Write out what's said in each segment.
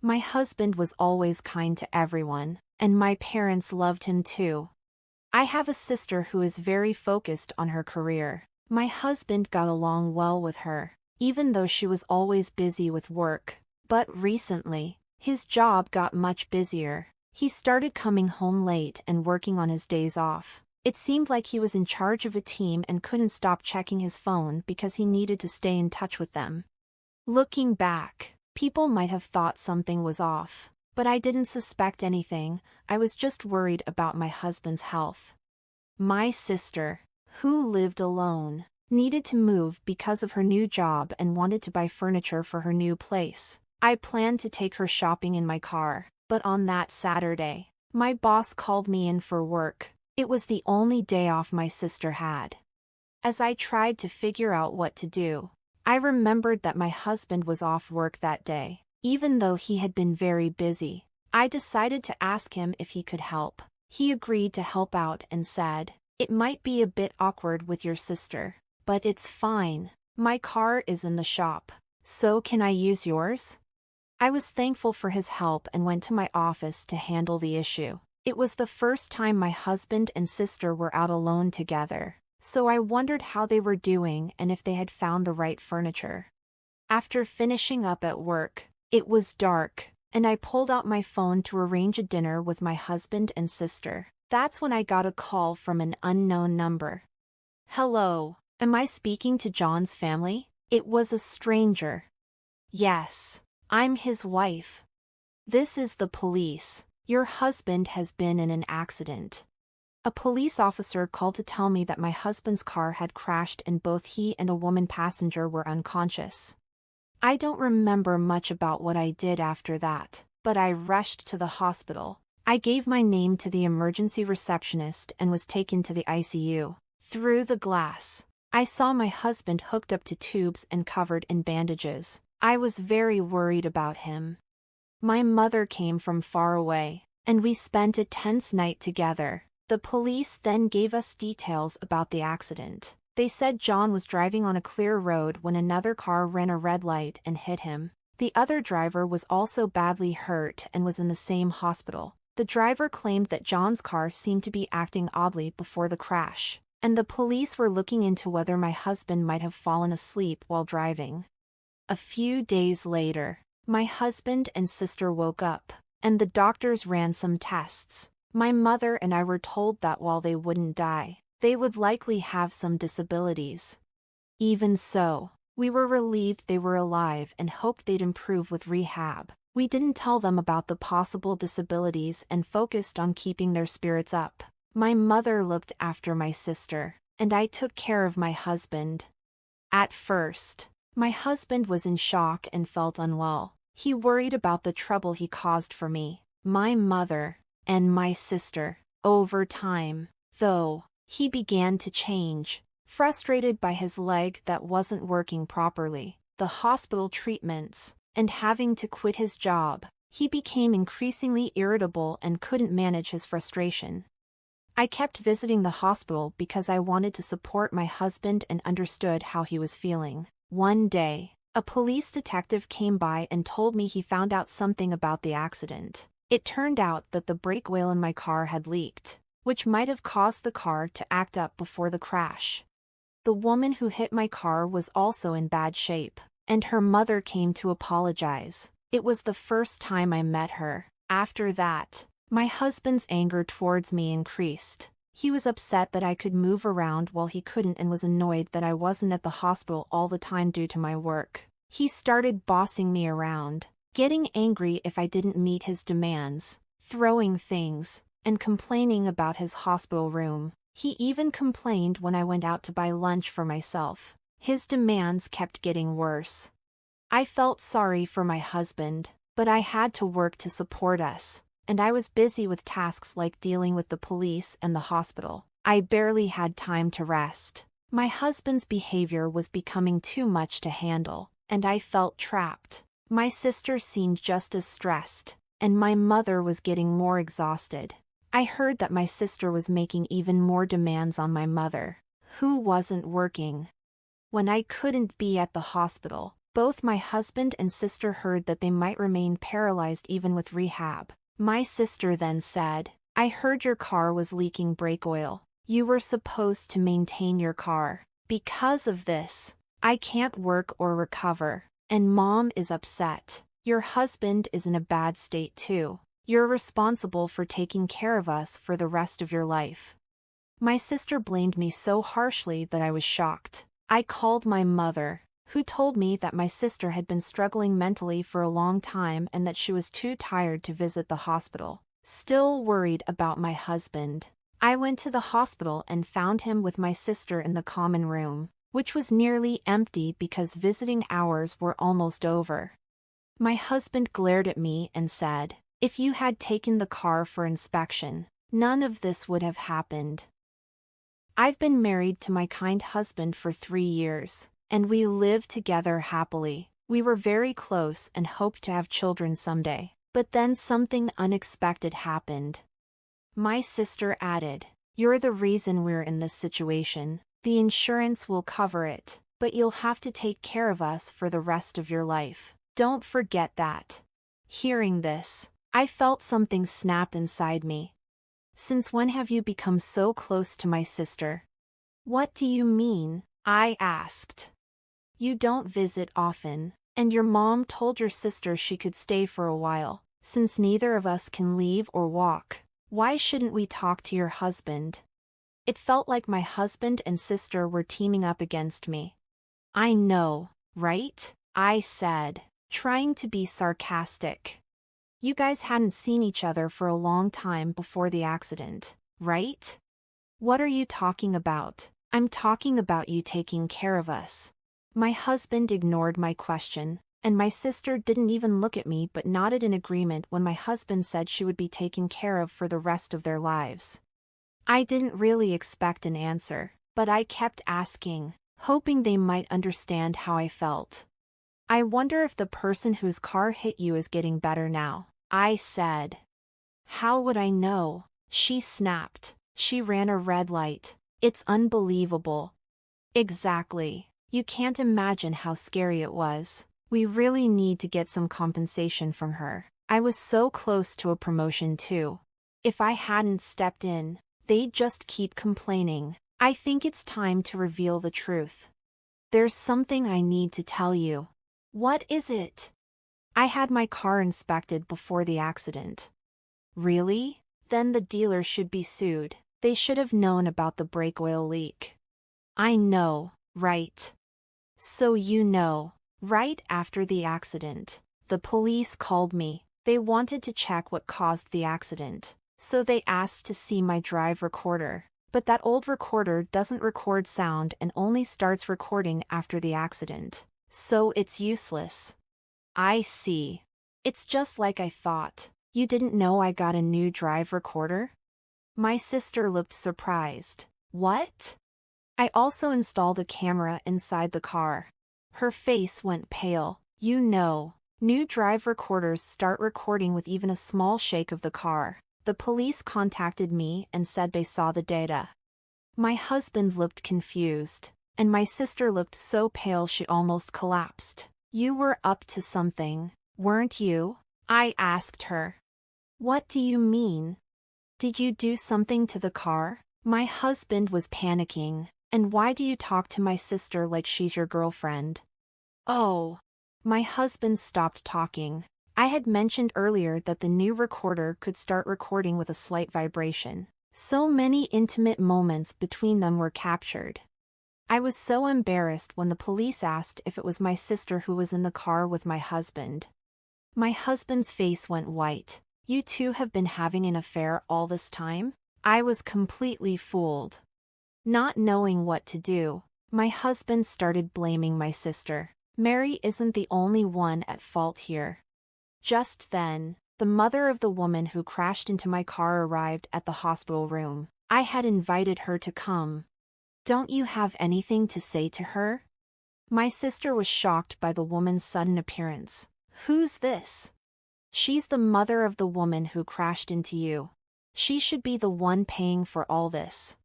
My husband was always kind to everyone, and my parents loved him too. I have a sister who is very focused on her career. My husband got along well with her, even though she was always busy with work. But recently, his job got much busier. He started coming home late and working on his days off. It seemed like he was in charge of a team and couldn't stop checking his phone because he needed to stay in touch with them. Looking back, people might have thought something was off, but I didn't suspect anything. I was just worried about my husband's health. My sister, who lived alone, needed to move because of her new job and wanted to buy furniture for her new place. I planned to take her shopping in my car, but on that Saturday, my boss called me in for work. It was the only day off my sister had. As I tried to figure out what to do, I remembered that my husband was off work that day. Even though he had been very busy, I decided to ask him if he could help. He agreed to help out and said, "It might be a bit awkward with your sister, but it's fine. My car is in the shop, so can I use yours?" I was thankful for his help and went to my office to handle the issue. It was the first time my husband and sister were out alone together, so I wondered how they were doing and if they had found the right furniture. After finishing up at work, it was dark, and I pulled out my phone to arrange a dinner with my husband and sister. That's when I got a call from an unknown number. "Hello, am I speaking to John's family?" It was a stranger. "Yes, I'm his wife. This is the police. Your husband has been in an accident." A police officer called to tell me that my husband's car had crashed and both he and a woman passenger were unconscious. I don't remember much about what I did after that, but I rushed to the hospital. I gave my name to the emergency receptionist and was taken to the ICU. Through the glass, I saw my husband hooked up to tubes and covered in bandages. I was very worried about him. My mother came from far away, and we spent a tense night together. The police then gave us details about the accident. They said John was driving on a clear road when another car ran a red light and hit him. The other driver was also badly hurt and was in the same hospital. The driver claimed that John's car seemed to be acting oddly before the crash, and the police were looking into whether my husband might have fallen asleep while driving. A few days later, my husband and sister woke up, and the doctors ran some tests. My mother and I were told that while they wouldn't die, they would likely have some disabilities. Even so, we were relieved they were alive and hoped they'd improve with rehab. We didn't tell them about the possible disabilities and focused on keeping their spirits up. My mother looked after my sister, and I took care of my husband. At first, my husband was in shock and felt unwell. He worried about the trouble he caused for me, my mother, and my sister. Over time, though, he began to change. Frustrated by his leg that wasn't working properly, the hospital treatments, and having to quit his job, he became increasingly irritable and couldn't manage his frustration. I kept visiting the hospital because I wanted to support my husband and understood how he was feeling. One day, a police detective came by and told me he found out something about the accident. It turned out that the brake oil in my car had leaked, which might have caused the car to act up before the crash. The woman who hit my car was also in bad shape, and her mother came to apologize. It was the first time I met her. After that, my husband's anger towards me increased. He was upset that I could move around while he couldn't and was annoyed that I wasn't at the hospital all the time due to my work. He started bossing me around, getting angry if I didn't meet his demands, throwing things, and complaining about his hospital room. He even complained when I went out to buy lunch for myself. His demands kept getting worse. I felt sorry for my husband, but I had to work to support us, and I was busy with tasks like dealing with the police and the hospital. I barely had time to rest. My husband's behavior was becoming too much to handle, and I felt trapped. My sister seemed just as stressed, and my mother was getting more exhausted. I heard that my sister was making even more demands on my mother, who wasn't working. When I couldn't be at the hospital, Both my husband and sister heard that they might remain paralyzed even with rehab. My sister then said, "I heard your car was leaking brake oil. You were supposed to maintain your car. Because of this, I can't work or recover, and Mom is upset. Your husband is in a bad state too. You're responsible for taking care of us for the rest of your life." My sister blamed me so harshly that I was shocked. I called my mother, who told me that my sister had been struggling mentally for a long time and that she was too tired to visit the hospital. Still worried about my husband, I went to the hospital and found him with my sister in the common room, which was nearly empty because visiting hours were almost over. My husband glared at me and said, "If you had taken the car for inspection, none of this would have happened." I've been married to my kind husband for 3 years, and we live together happily. We were very close and hoped to have children someday. But then something unexpected happened. My sister added, "You're the reason we're in this situation. The insurance will cover it, but you'll have to take care of us for the rest of your life. Don't forget that." Hearing this, I felt something snap inside me. "Since when have you become so close to my sister?" "What do you mean?" I asked. "You don't visit often, and your mom told your sister she could stay for a while. Since neither of us can leave or walk, why shouldn't we talk to your husband?" It felt like my husband and sister were teaming up against me. "I know, right?" I said, trying to be sarcastic. "You guys hadn't seen each other for a long time before the accident, right?" "What are you talking about?" "I'm talking about you taking care of us." My husband ignored my question, and my sister didn't even look at me but nodded in agreement when my husband said she would be taken care of for the rest of their lives. I didn't really expect an answer, but I kept asking, hoping they might understand how I felt. "I wonder if the person whose car hit you is getting better now," I said. "How would I know?" she snapped. She ran a red light. "It's unbelievable." Exactly. You can't imagine how scary it was. We really need to get some compensation from her. I was so close to a promotion too. If I hadn't stepped in, they'd just keep complaining. I think it's time to reveal the truth. "There's something I need to tell you." "What is it?" "I had my car inspected before the accident." "Really? Then the dealer should be sued. They should have known about the brake oil leak." "I know, right?" "So you know." Right after the accident, the police called me. They wanted to check what caused the accident, so they asked to see my drive recorder. But that old recorder doesn't record sound and only starts recording after the accident, so it's useless. "I see. It's just like I thought. You didn't know I got a new drive recorder?" My sister looked surprised. "What?" "I also installed a camera inside the car." Her face went pale. "You know, new drive recorders start recording with even a small shake of the car." The police contacted me and said they saw the data. My husband looked confused, and my sister looked so pale she almost collapsed. "You were up to something, weren't you?" I asked her. "What do you mean? Did you do something to the car?" My husband was panicking. "And why do you talk to my sister like she's your girlfriend?" "Oh." My husband stopped talking. I had mentioned earlier that the new recorder could start recording with a slight vibration. So many intimate moments between them were captured. I was so embarrassed when the police asked if it was my sister who was in the car with my husband. My husband's face went white. "You two have been having an affair all this time?" I was completely fooled. Not knowing what to do, my husband started blaming my sister. "Mary isn't the only one at fault here." Just then, the mother of the woman who crashed into my car arrived at the hospital room. I had invited her to come. "Don't you have anything to say to her?" My sister was shocked by the woman's sudden appearance. "Who's this?" "She's the mother of the woman who crashed into you. She should be the one paying for all this."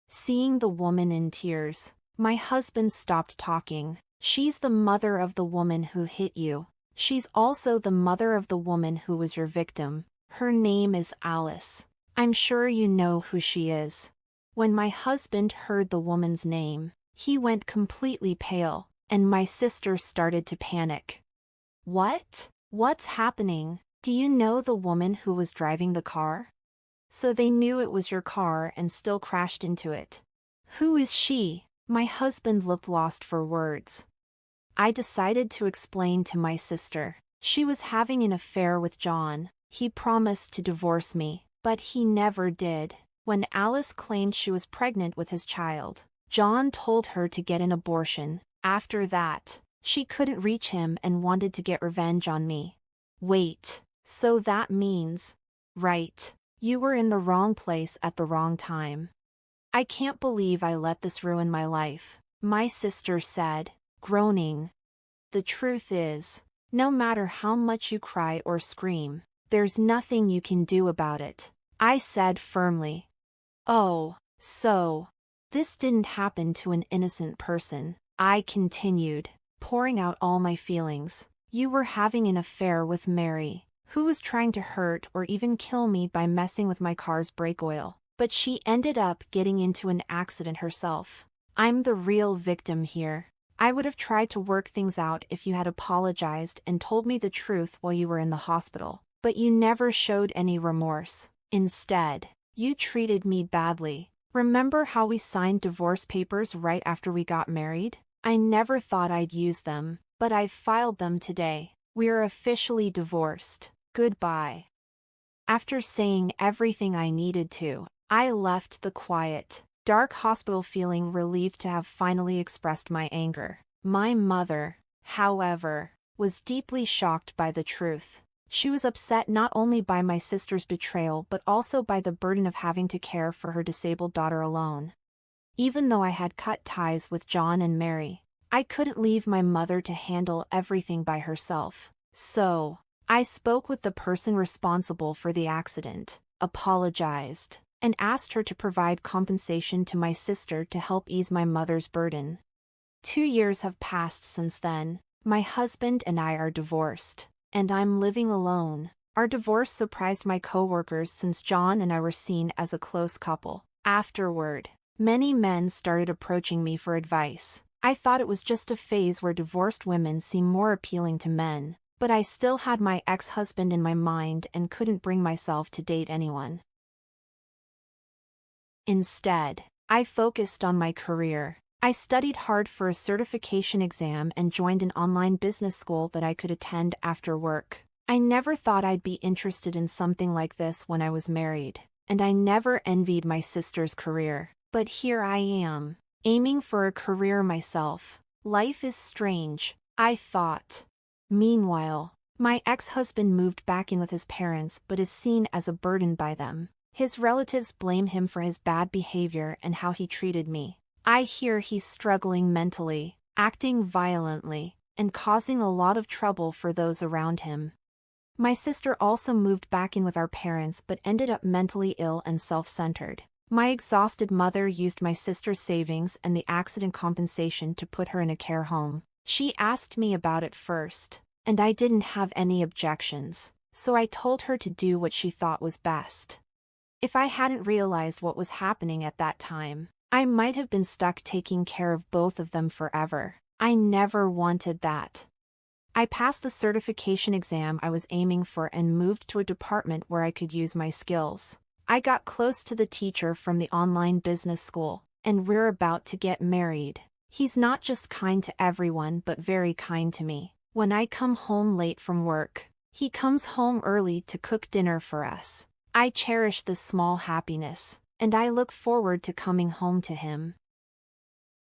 Seeing the woman in tears, my husband stopped talking. She's the mother of the woman who hit you. She's also the mother of the woman who was your victim. Her name is Alice. I'm sure you know who she is." When my husband heard the woman's name, he went completely pale, and my sister started to panic. "What? What's happening? Do you know the woman who was driving the car?" "So they knew it was your car and still crashed into it." "Who is she?" My husband looked lost for words. I decided to explain to my sister. She was having an affair with John. He promised to divorce me, but he never did. When Alice claimed she was pregnant with his child, John told her to get an abortion. After that, she couldn't reach him and wanted to get revenge on me. Wait, so that means... Right, you were in the wrong place at the wrong time. I can't believe I let this ruin my life, my sister said, groaning. The truth is, no matter how much you cry or scream, there's nothing you can do about it, I said firmly. Oh, so this didn't happen to an innocent person, I continued, pouring out all my feelings. You were having an affair with Mary, who was trying to hurt or even kill me by messing with my car's brake oil, but she ended up getting into an accident herself. I'm the real victim here. I would have tried to work things out if you had apologized and told me the truth while you were in the hospital, but you never showed any remorse. Instead, you treated me badly. Remember how we signed divorce papers right after we got married? I never thought I'd use them, but I've filed them today. We're officially divorced. Goodbye. After saying everything I needed to, I left the quiet, dark hospital feeling relieved to have finally expressed my anger. My mother, however, was deeply shocked by the truth. She was upset not only by my sister's betrayal but also by the burden of having to care for her disabled daughter alone. Even though I had cut ties with John and Mary, I couldn't leave my mother to handle everything by herself. So, I spoke with the person responsible for the accident, apologized, and asked her to provide compensation to my sister to help ease my mother's burden. 2 years have passed since then. My husband and I are divorced, and I'm living alone. Our divorce surprised my coworkers since John and I were seen as a close couple. Afterward, many men started approaching me for advice. I thought it was just a phase where divorced women seem more appealing to men, but I still had my ex-husband in my mind and couldn't bring myself to date anyone. Instead, I focused on my career. I studied hard for a certification exam and joined an online business school that I could attend after work. I never thought I'd be interested in something like this when I was married, and I never envied my sister's career. But here I am, aiming for a career myself. Life is strange, I thought. Meanwhile, my ex-husband moved back in with his parents but is seen as a burden by them. His relatives blame him for his bad behavior and how he treated me. I hear he's struggling mentally, acting violently, and causing a lot of trouble for those around him. My sister also moved back in with our parents but ended up mentally ill and self-centered. My exhausted mother used my sister's savings and the accident compensation to put her in a care home. She asked me about it first, and I didn't have any objections, so I told her to do what she thought was best. If I hadn't realized what was happening at that time, I might have been stuck taking care of both of them forever. I never wanted that. I passed the certification exam I was aiming for and moved to a department where I could use my skills. I got close to the teacher from the online business school, and we're about to get married. He's not just kind to everyone but very kind to me. When I come home late from work, he comes home early to cook dinner for us. I cherish this small happiness, and I look forward to coming home to him.